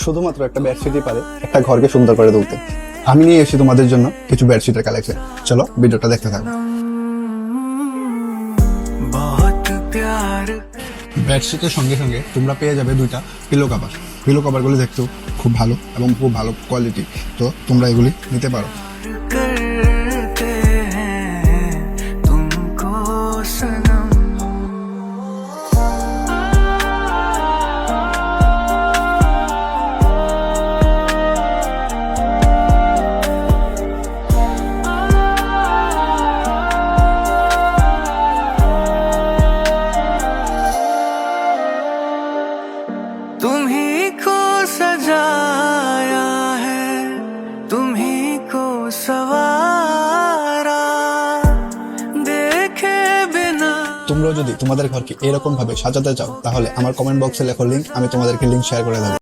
শুধুমাত্র একটা বেডশিটই পারে একটা ঘরকে সুন্দর করে তুলতে। আমি নিয়ে এসেছি তোমাদের জন্য কিছু বেডশিটের কালেকশন। চলো ভিডিওটা দেখতে থাকো। বেডশিটের সঙ্গে সঙ্গে তোমরা পেয়ে যাবে দুইটা পিলো কভার। পিলো কভারগুলি দেখতেও খুব ভালো এবং খুব ভালো কোয়ালিটি, তো তোমরা এগুলি নিতে পারো। तुम्ही को सजाया है, तुम्ही को सवारा, देखे बिना। তোমরাও যদি তোমাদের ঘরকে এরকম ভাবে সাজাতে চাও তাহলে আমার কমেন্ট বক্সে লেখো লিংক, আমি তোমাদেরকে লিংক শেয়ার করে দেবো।